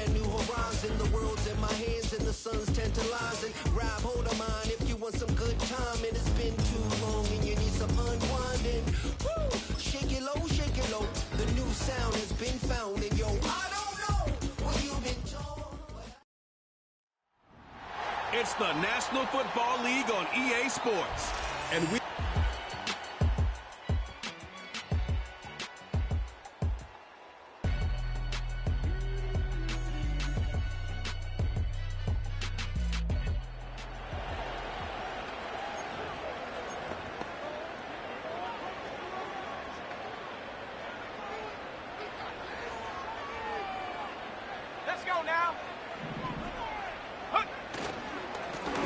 brand new horizon. The world's in my hands and the sun's tantalizing. Grab hold of mine if you want some good time. And it's been too long and you need some unwinding. Woo! Shake it low, shake it low. The new sound has been found. And yo, I don't know what you've been told. It's the National Football League on EA Sports. And we...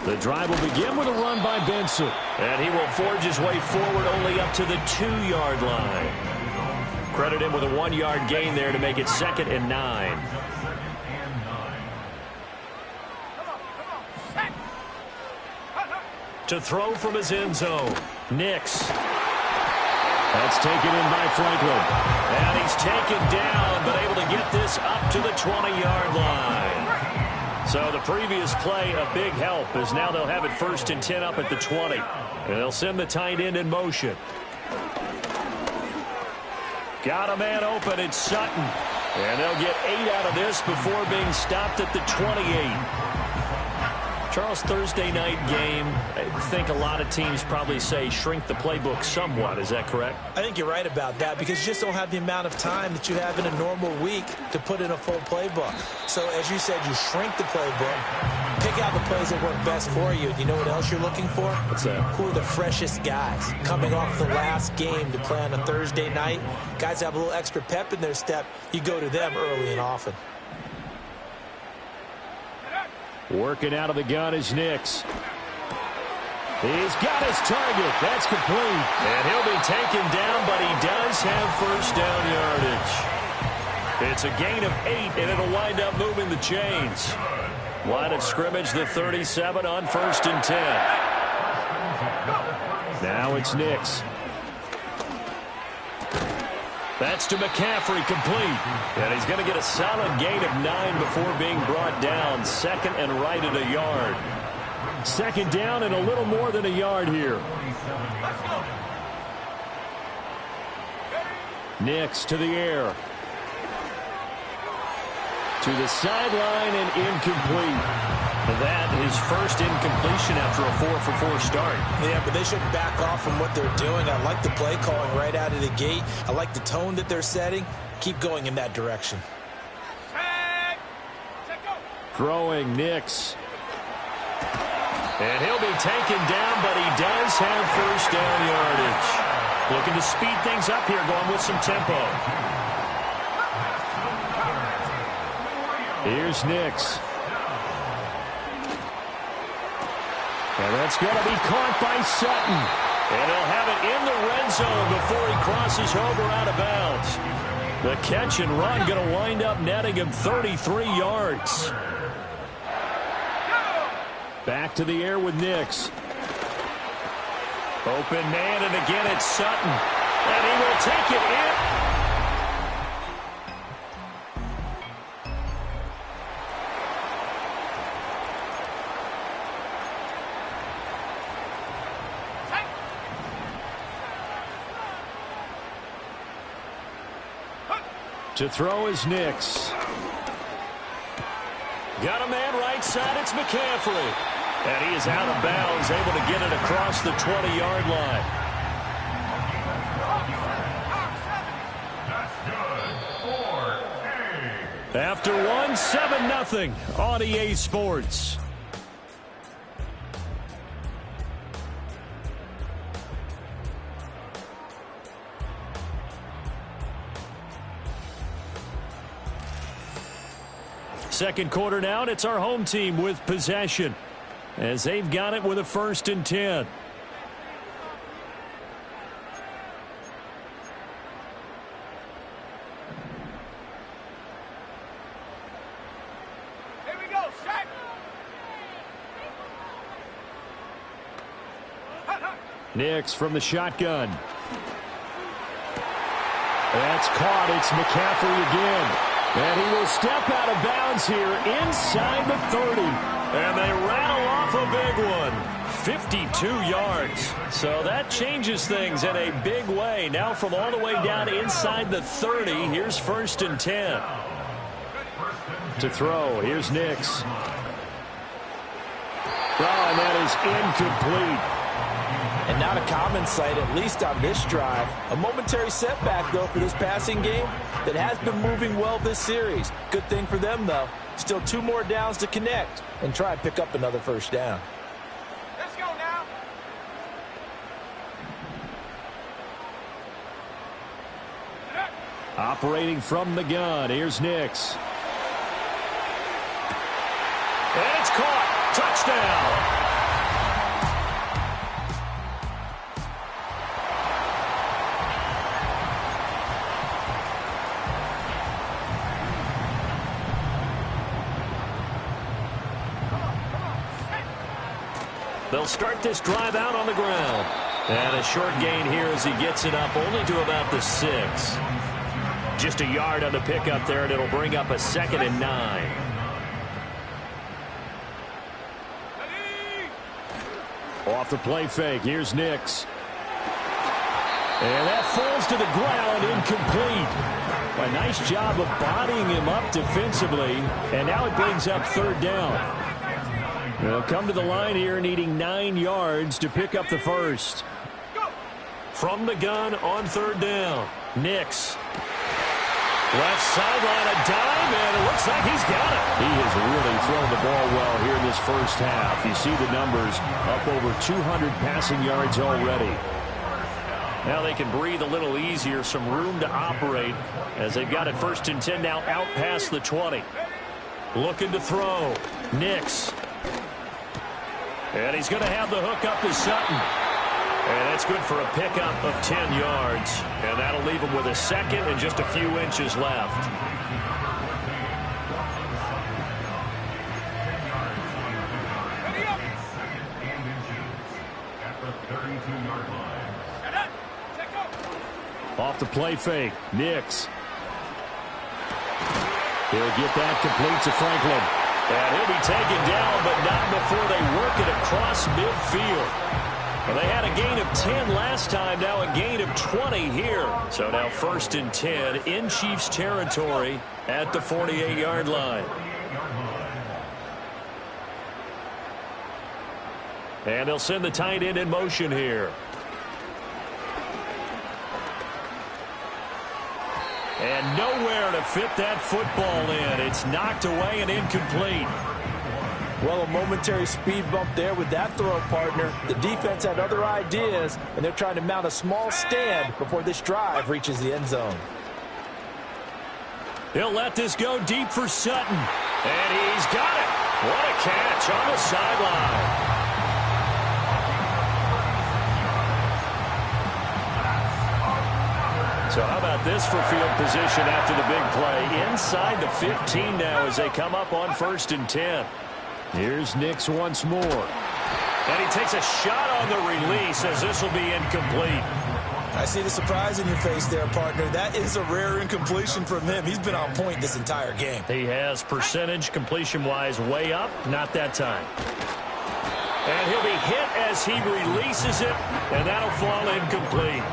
The drive will begin with a run by Benson. And he will forge his way forward only up to the 2-yard line. Credit him with a 1-yard gain there to make it 2nd and 9. To throw from his end zone. Nix. That's taken in by Franklin. And he's taken down, but able to get this up to the 20-yard line. So the previous play, a big help, as now they'll have it 1st and 10 up at the 20. And they'll send the tight end in motion. Got a man open, it's Sutton. And they'll get 8 out of this before being stopped at the 28. Charles, Thursday night game, I think a lot of teams probably say shrink the playbook somewhat. Is that correct? I think you're right about that because you just don't have the amount of time that you have in a normal week to put in a full playbook. So, as you said, you shrink the playbook, pick out the plays that work best for you. You know what else you're looking for? What's that? Who are the freshest guys coming off the last game to play on a Thursday night? Guys have a little extra pep in their step. You go to them early and often. Working out of the gun is Nix. He's got his target. That's complete. And he'll be taken down, but he does have 1st down yardage. It's a gain of 8, and it'll wind up moving the chains. Line of scrimmage, the 37 on 1st and 10. Now it's Nix. That's to McCaffrey, complete. And he's going to get a solid gain of 9 before being brought down. 2nd and right at a yard. 2nd down and a little more than a yard here. Nix to the air. To the sideline and incomplete. That is 1st incompletion after a 4-for-4 start. Yeah, but they shouldn't back off from what they're doing. I like the play calling right out of the gate. I like the tone that they're setting. Keep going in that direction. Throwing Nix. And he'll be taken down, but he does have 1st down yardage. Looking to speed things up here, going with some tempo. Here's Nix. And that's going to be caught by Sutton. And he'll have it in the red zone before he crosses over out of bounds. The catch and run going to wind up netting him 33 yards. Back to the air with Nix. Open man, and again it's Sutton. And he will take it in. To throw is Nix. Got a man right side, it's McCaffrey. And he is out of bounds, able to get it across the 20-yard line. After one, 7-0 on EA Sports. Second quarter now, and it's our home team with possession as they've got it with a 1st and 10. Here we go, Shaq. Nix from the shotgun. That's caught. It's McCaffrey again. And he will step out of bounds is here inside the 30. And they rattle off a big one. 52 yards. So that changes things in a big way. Now from all the way down inside the 30, here's 1st and 10. To throw, here's Nix. Oh, and that is incomplete. And not a common sight, at least on this drive. A momentary setback, though, for this passing game that has been moving well this series. Good thing for them, though. Still 2 more downs to connect and try and pick up another 1st down. Let's go now. Operating from the gun, here's Nix. And it's caught. Touchdown. They'll start this drive out on the ground. And a short gain here as he gets it up only to about the 6. Just a yard on the pickup there, and it'll bring up a 2nd and 9. Off the play fake, here's Nix. And that falls to the ground, incomplete. A nice job of bodying him up defensively, and now it brings up 3rd down. They'll come to the line here needing 9 yards to pick up the 1st. From the gun on 3rd down, Nix. Left sideline, a dive, and it looks like he's got it. He has really thrown the ball well here in this first half. You see the numbers, up over 200 passing yards already. Now they can breathe a little easier, some room to operate as they've got it 1st and 10 now out past the 20. Looking to throw, Nix. And he's going to have the hook up to Sutton. And that's good for a pickup of 10 yards. And that'll leave him with a 2nd and just a few inches left. Off the play fake, Nix. He'll get that complete to Franklin. And he'll be taken down, but not before they work it across midfield. Well, they had a gain of 10 last time, now a gain of 20 here. So now 1st and 10 in Chiefs territory at the 48-yard line. And they'll send the tight end in motion here. And nowhere to fit that football in. It's knocked away and incomplete. Well, a momentary speed bump there with that throw, partner. The defense had other ideas, and they're trying to mount a small stand before this drive reaches the end zone. He'll let this go deep for Sutton. And he's got it. What a catch on the sideline. So how about this for field position after the big play? Inside the 15 now as they come up on 1st and 10. Here's Nix once more. And he takes a shot on the release as this will be incomplete. I see the surprise in your face there, partner. That is a rare incompletion from him. He's been on point this entire game. He has percentage completion-wise way up. Not that time. And he'll be hit as he releases it, and that'll fall incomplete.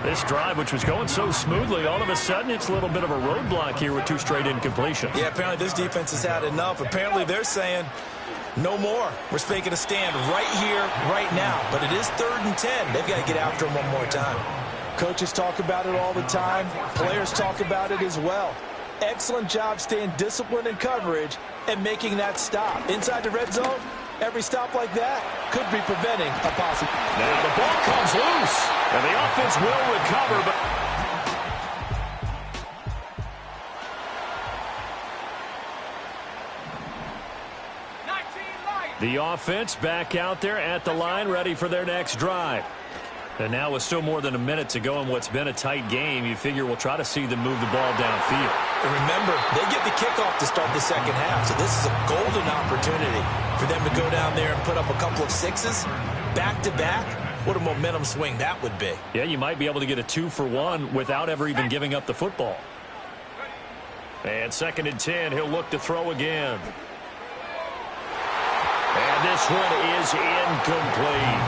This drive, which was going so smoothly, all of a sudden it's a little bit of a roadblock here with 2 straight incompletions. Yeah, apparently this defense has had enough. Apparently they're saying no more. We're making a stand right here, right now. But it is 3rd and 10. They've got to get after him one more time. Coaches talk about it all the time. Players talk about it as well. Excellent job staying disciplined in coverage and making that stop. Inside the red zone, every stop like that could be preventing a possible. Now the ball comes loose, and the offense will recover, but the offense back out there at the line, ready for their next drive. And now with still more than a minute to go in what's been a tight game, you figure we'll try to see them move the ball downfield. And remember, they get the kickoff to start the second half, so this is a golden opportunity for them to go down there and put up a couple of 6s back-to-back. What a momentum swing that would be. Yeah, you might be able to get a 2-for-1 without ever even giving up the football. And 2nd and 10, he'll look to throw again. And this one is incomplete.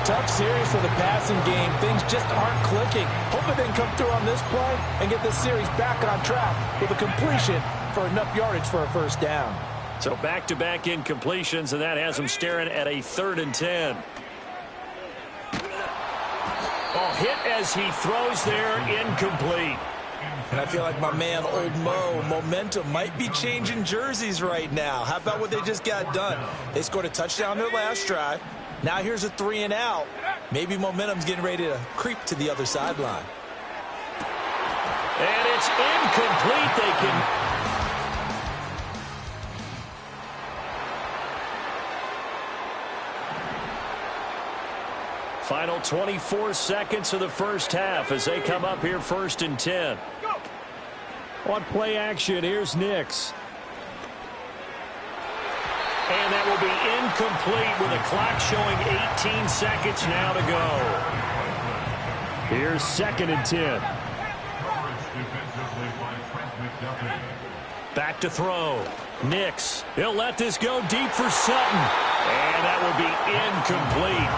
Tough series for the passing game. Things just aren't clicking. Hoping they can come through on this play and get this series back on track with a completion for enough yardage for a first down. So back-to-back incompletions, and that has him staring at a 3rd and 10. Oh, hit as he throws there, incomplete. And I feel like my man, Old Mo, momentum might be changing jerseys right now. How about what they just got done? They scored a touchdown their last drive. Now here's a 3 and out. Maybe momentum's getting ready to creep to the other sideline. And it's incomplete. They can... Final 24 seconds of the first half as they come up here 1st and 10. On play action, here's Nix. And that will be incomplete with a clock showing 18 seconds now to go. Here's 2nd and 10. Back to throw. Nix. He'll let this go deep for Sutton. And that will be incomplete.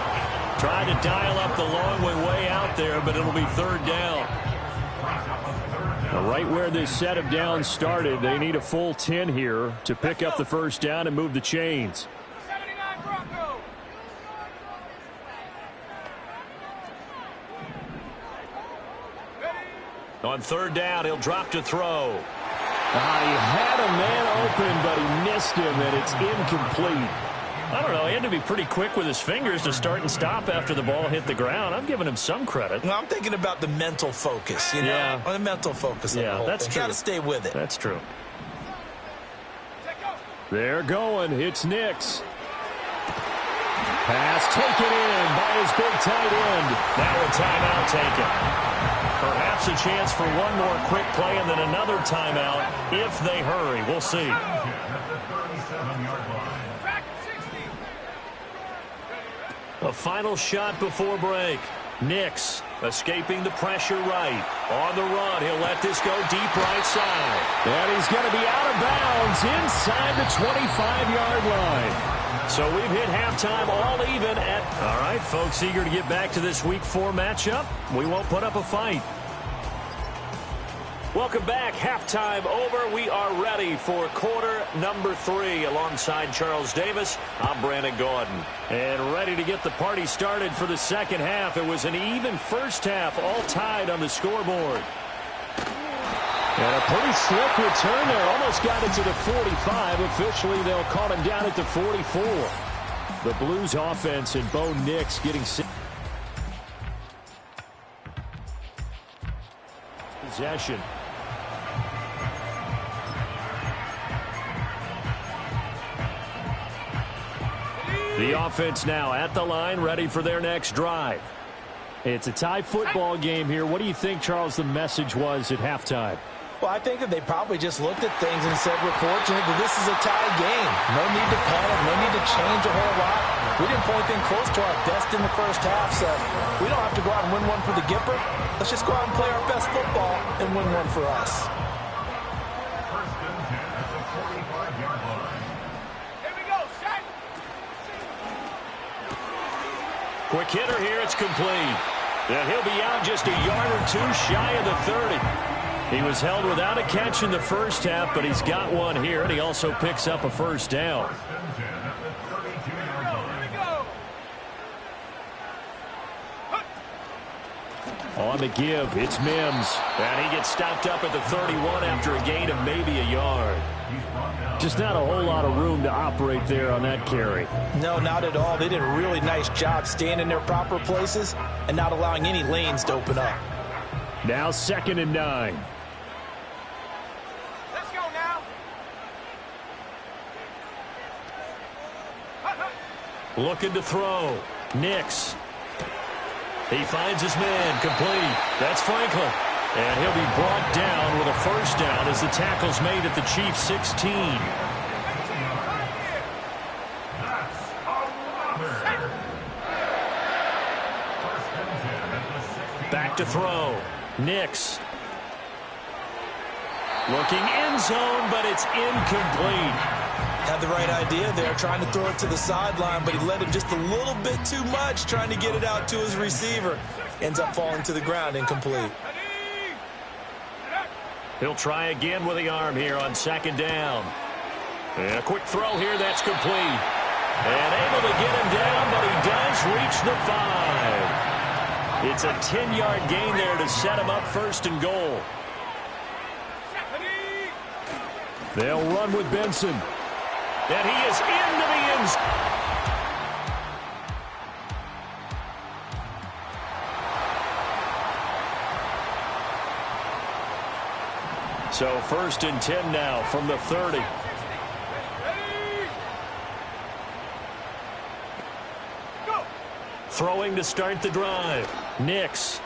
Trying to dial up the long way out there, but it'll be 3rd down. Right where this set of downs started, they need a full 10 here to pick up the first down and move the chains. 79 Bronco. On 3rd down, he'll drop to throw. He had a man open, but he missed him, and it's incomplete. I don't know. He had to be pretty quick with his fingers to start and stop after the ball hit the ground. I'm giving him some credit. Well, I'm thinking about the mental focus, you know? Yeah. The mental focus. Yeah, that's true. Got to stay with it. That's true. They're going. It's Nix. Pass taken in by his big tight end. Now a timeout taken. Perhaps a chance for one more quick play and then another timeout if they hurry. We'll see. A final shot before break. Nix escaping the pressure right. On the run, he'll let this go deep right side. And he's going to be out of bounds inside the 25-yard line. So we've hit halftime all even at... All right, folks, eager to get back to this Week 4 matchup. We won't put up a fight. Welcome back. Halftime over. We are ready for quarter number 3. Alongside Charles Davis, I'm Brandon Gordon. And ready to get the party started for the second half. It was an even first half, all tied on the scoreboard. And a pretty slick return there. Almost got it to the 45. Officially, they'll call him down at the 44. The Blues offense and Bo Nix getting possession. The offense now at the line, ready for their next drive. It's a tie football game here. What do you think, Charles, the message was at halftime? Well, I think that they probably just looked at things and said, we're fortunate that this is a tie game. No need to panic, no need to change a whole lot. We didn't play anything close to our best in the first half, so we don't have to go out and win one for the Gipper. Let's just go out and play our best football and win one for us. Quick hitter here, it's complete. And he'll be out just a yard or two shy of the 30. He was held without a catch in the first half, but he's got one here, and he also picks up a first down. On the give, it's Mims. And he gets stopped up at the 31 after a gain of maybe a yard. Just not a whole lot of room to operate there on that carry. No, not at all. They did a really nice job staying in their proper places and not allowing any lanes to open up. Now 2nd and 9. Let's go now. Looking to throw. Nix. He finds his man, complete. That's Franklin. And he'll be brought down with a first down as the tackle's made at the Chiefs' 16. Back to throw. Nix. Looking end zone, but it's incomplete. Had the right idea there, trying to throw it to the sideline, but he led him just a little bit too much, trying to get it out to his receiver. Ends up falling to the ground, incomplete. He'll try again with the arm here on second down. And a quick throw here, that's complete. And able to get him down, but he does reach the 5. It's a 10-yard gain there to set him up first and goal. They'll run with Benson. And he is into the end zone. So first and 10 now from the 30. Throwing to start the drive. Nix.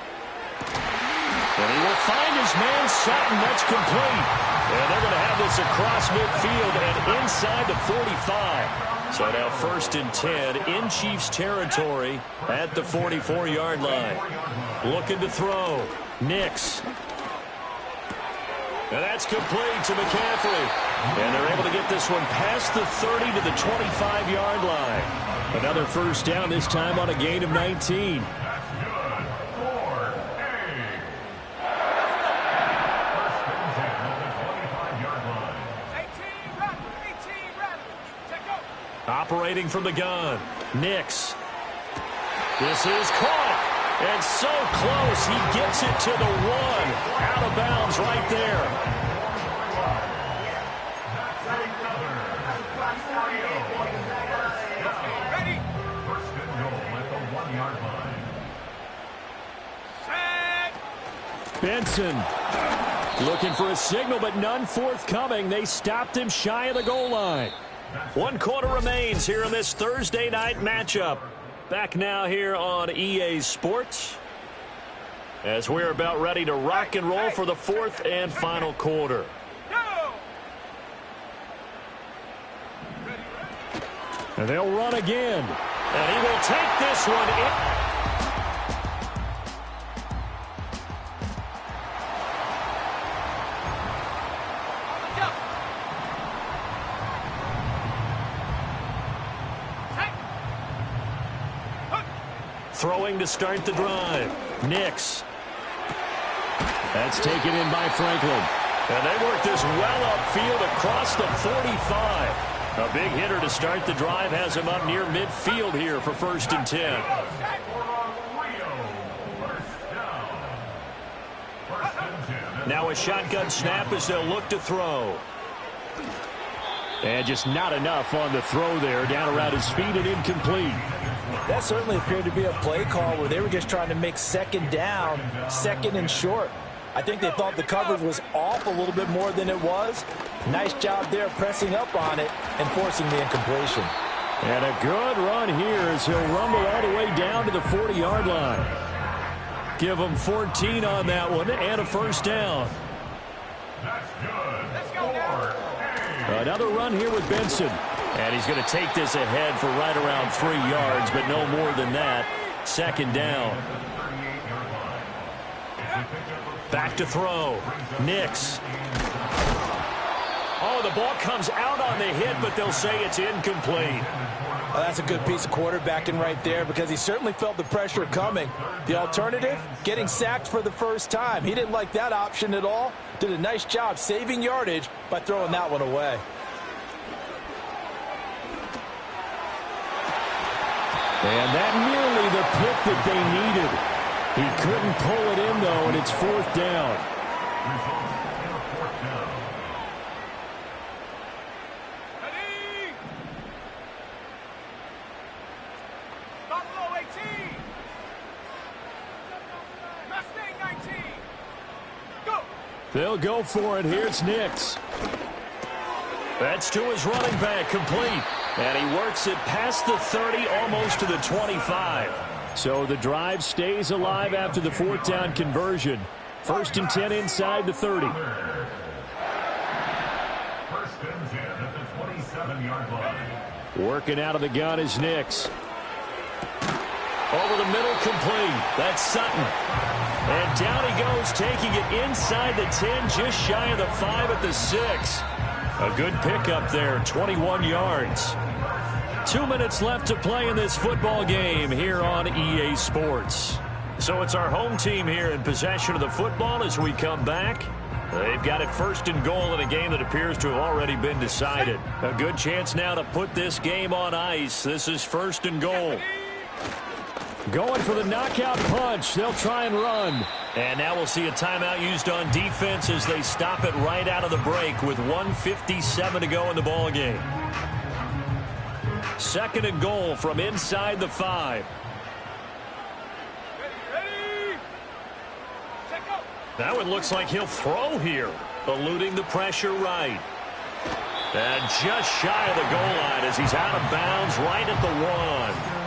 And he will find his man Sutton. That's complete. And they're going to have this across midfield and inside the 45. So now first and 10 in Chiefs territory at the 44-yard line. Looking to throw. Nix. And that's complete to McCaffrey. And they're able to get this one past the 30 to the 25-yard line. Another first down, this time on a gain of 19. Operating from the gun. Nix. This is caught. And so close, he gets it to the 1. Out of bounds right there. Benson looking for a signal, but none forthcoming. They stopped him shy of the goal line. 1 quarter remains here in this Thursday night matchup. Back now here on EA Sports as we're about ready to rock and roll for the 4th and final quarter. And they'll run again. And he will take this one in. Throwing to start the drive. Nix. That's taken in by Franklin. And they work this well upfield across the 45. A big hitter to start the drive has him up near midfield here for first and 10. Now a shotgun snap as they'll look to throw. And just not enough on the throw there. Down around his feet and incomplete. That certainly appeared to be a play call where they were just trying to make second down, second and short. I think they thought the coverage was off a little bit more than it was. Nice job there pressing up on it and forcing the incompletion. And a good run here as he'll rumble all the way down to the 40-yard line. Give him 14 on that one and a first down. That's good. Let's go now. Another run here with Benson. And he's going to take this ahead for right around 3 yards, but no more than that. Second down. Back to throw. Nix. Oh, the ball comes out on the hit, but they'll say it's incomplete. Well, that's a good piece of quarterbacking right there because he certainly felt the pressure coming. The alternative, getting sacked for the first time. He didn't like that option at all. Did a nice job saving yardage by throwing that one away. And that nearly the pick that they needed. He couldn't pull it in, though, and it's 4th down. Buffalo 18. Mustang 19. Go. They'll go for it. Here's Nix. That's to his running back, complete. And he works it past the 30, almost to the 25. So the drive stays alive after the 4th down conversion. First and 10 inside the 30. First and 10 at the 27-yard line. Working out of the gun is Nix. Over the middle, complete. That's Sutton. And down he goes, taking it inside the 10, just shy of the 5 at the 6. A good pickup there, 21 yards. 2 minutes left to play in this football game here on EA Sports. So it's our home team here in possession of the football as we come back. They've got it first and goal in a game that appears to have already been decided. A good chance now to put this game on ice. This is first and goal. Going for the knockout punch. They'll try and run. And now we'll see a timeout used on defense as they stop it right out of the break with 1:57 to go in the ball game. Second and goal from inside the 5. That one looks like he'll throw here, eluding the pressure right. And just shy of the goal line as he's out of bounds right at the 1.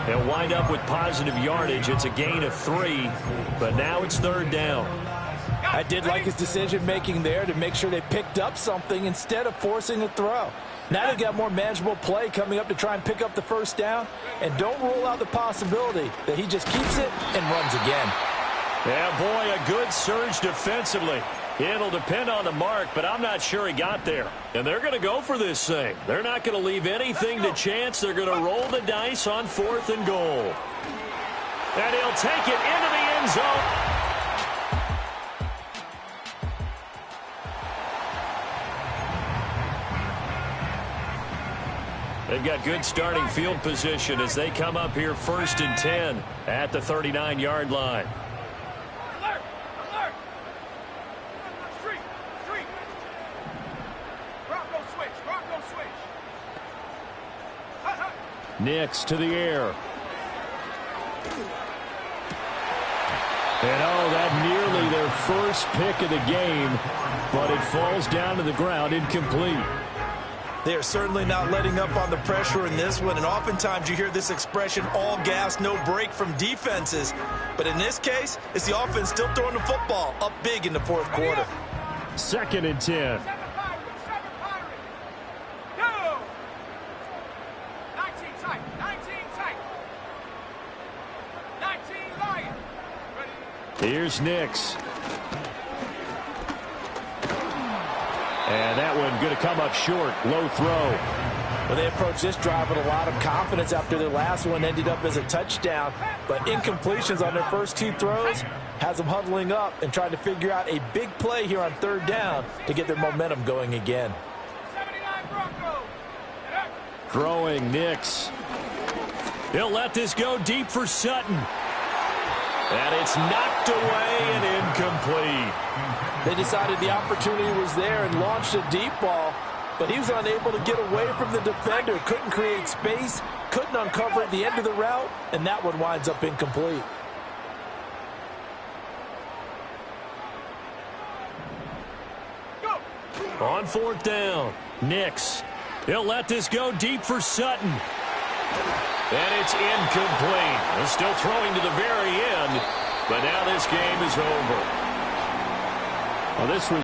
He'll wind up with positive yardage. It's a gain of 3, but now it's third down. I did like his decision-making there to make sure they picked up something instead of forcing a throw. Now they've got more manageable play coming up to try and pick up the first down, and don't rule out the possibility that he just keeps it and runs again. Yeah, boy, a good surge defensively. It'll depend on the mark, but I'm not sure he got there. And they're going to go for this thing. They're not going to leave anything to chance. They're going to roll the dice on 4th and goal. And he'll take it into the end zone. They've got good starting field position as they come up here 1st and 10 at the 39-yard line. Nix to the air. And that nearly their first pick of the game, but it falls down to the ground incomplete. They are certainly not letting up on the pressure in this one, and oftentimes you hear this expression, all gas, no break from defenses. But in this case, it's the offense still throwing the football up big in the 4th quarter. 2nd and 10. Here's Nix. And that one going to come up short. Low throw. Well, they approached this drive with a lot of confidence after their last one ended up as a touchdown. But incompletions on their first 2 throws has them huddling up and trying to figure out a big play here on 3rd down to get their momentum going again. Throwing Nix. He'll let this go deep for Sutton. And it's knocked away and incomplete. They decided the opportunity was there and launched a deep ball, but he was unable to get away from the defender. Couldn't create space, couldn't uncover at the end of the route, and that one winds up incomplete. On 4th down, Nix. He'll let this go deep for Sutton. And it's incomplete. They're still throwing to the very end, but now this game is over. Well, this was